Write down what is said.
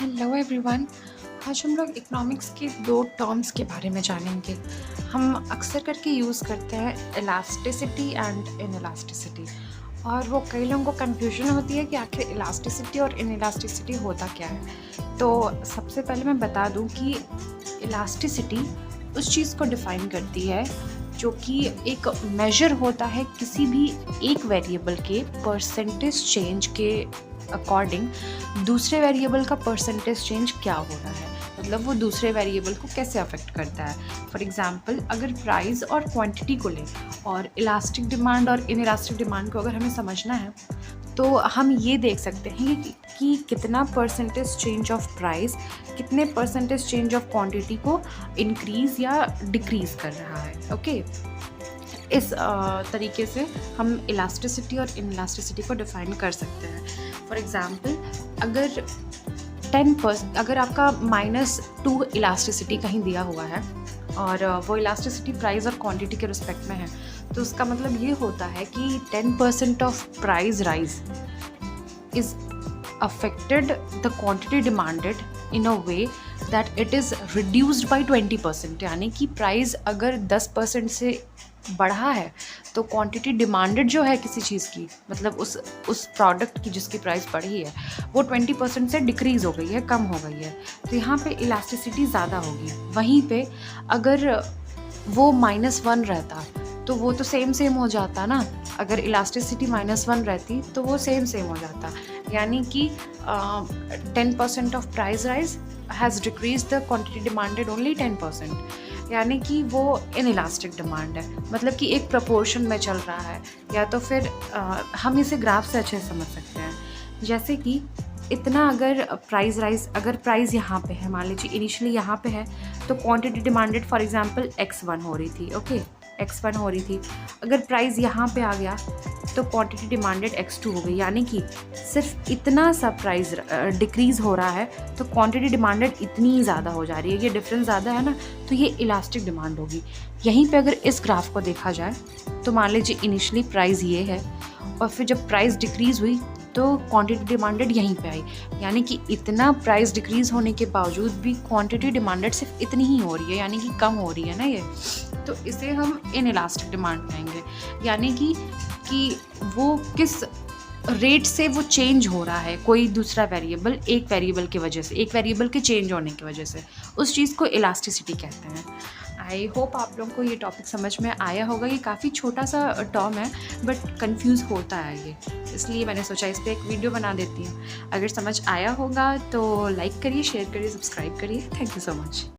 Hello everyone. आज हम लोग इकोनॉमिक्स के दो टर्म्स के बारे में जानेंगे। हम अक्सर करके यूज़ करते हैं इलास्टिसिटी एंड इनइलास्टिसिटी, और वो कई लोगों को कन्फ्यूजन होती है कि आखिर इलास्टिसिटी और इनइलास्टिसिटी होता क्या है। तो सबसे पहले मैं बता दूं कि इलास्टिसिटी उस चीज़ को डिफ़ाइन करती है जो कि एक मेजर होता है किसी भी एक वेरिएबल के परसेंटेज चेंज के अकॉर्डिंग दूसरे वेरिएबल का परसेंटेज चेंज क्या हो रहा है, मतलब वो दूसरे वेरिएबल को कैसे अफेक्ट करता है। फॉर एग्जांपल, अगर प्राइस और क्वांटिटी को लें और इलास्टिक डिमांड और इनइलास्टिक डिमांड को अगर हमें समझना है तो हम ये देख सकते हैं कि कितना परसेंटेज चेंज ऑफ प्राइस कितने परसेंटेज चेंज ऑफ क्वांटिटी को इंक्रीज़ या डिक्रीज़ कर रहा है। ओके, इस तरीके से हम इलास्टिसिटी और इनइलास्टिसिटी को डिफ़ाइन कर सकते हैं। फॉर एग्ज़ाम्पल, अगर आपका -2 इलास्टिसिटी कहीं दिया हुआ है और वो इलास्टिसिटी प्राइस और क्वांटिटी के रिस्पेक्ट में है, तो उसका मतलब ये होता है कि 10% of price rise is affected the quantity demanded in a way that it is reduced by 20%। यानी कि प्राइस अगर 10% से बढ़ा है तो क्वांटिटी डिमांडेड जो है किसी चीज़ की, मतलब उस प्रोडक्ट की जिसकी प्राइस बढ़ी है, वो 20% से डिक्रीज़ हो गई है, कम हो गई है। तो यहाँ पे इलास्टिसिटी ज़्यादा होगी। वहीं पे अगर वो -1 रहता तो वो तो सेम हो जाता ना। अगर इलास्टिसिटी -1 रहती तो वो सेम हो जाता। यानी कि 10% of price rise has decrease the quantity demanded only 10%। यानी कि वो इनइलास्टिक डिमांड है, मतलब कि एक प्रपोर्शन में चल रहा है। या तो फिर हम इसे ग्राफ से अच्छे से समझ सकते हैं। जैसे कि इतना अगर प्राइस राइज, अगर प्राइस यहाँ पे है, मान लीजिए इनिशियली यहाँ पे है, तो quantity demanded for example x1 हो रही थी। ओके, x1 हो रही थी। अगर प्राइस यहाँ पे आ गया तो क्वांटिटी डिमांडेड x2 हो गई। यानी कि सिर्फ इतना सा प्राइस डिक्रीज़ हो रहा है तो क्वांटिटी डिमांडेड इतनी ही ज़्यादा हो जा रही है। ये डिफरेंस ज़्यादा है ना, तो ये इलास्टिक डिमांड होगी। यहीं पे अगर इस ग्राफ को देखा जाए तो मान लीजिए इनिशियली प्राइस ये है और फिर जब प्राइस डिक्रीज़ हुई तो क्वांटिटी डिमांडेड यहीं पे आई। यानी कि इतना प्राइस डिक्रीज़ होने के बावजूद भी क्वांटिटी डिमांडेड सिर्फ इतनी ही हो रही है, यानी कि कम हो रही है ना ये। तो इसे हम इनइलास्टिक डिमांड कहेंगे। यानी कि वो किस रेट से वो चेंज हो रहा है, कोई दूसरा वेरिएबल एक वेरिएबल की वजह से, एक वेरिएबल के चेंज होने की वजह से, उस चीज़ को इलास्टिसिटी कहते हैं। आई होप आप लोगों को ये टॉपिक समझ में आया होगा। ये काफ़ी छोटा सा टर्म है बट कंफ्यूज होता है ये, इसलिए मैंने सोचा इस पर एक वीडियो बना देती हूँ। अगर समझ आया होगा तो लाइक करिए, शेयर करिए, सब्सक्राइब करिए। Thank you so much.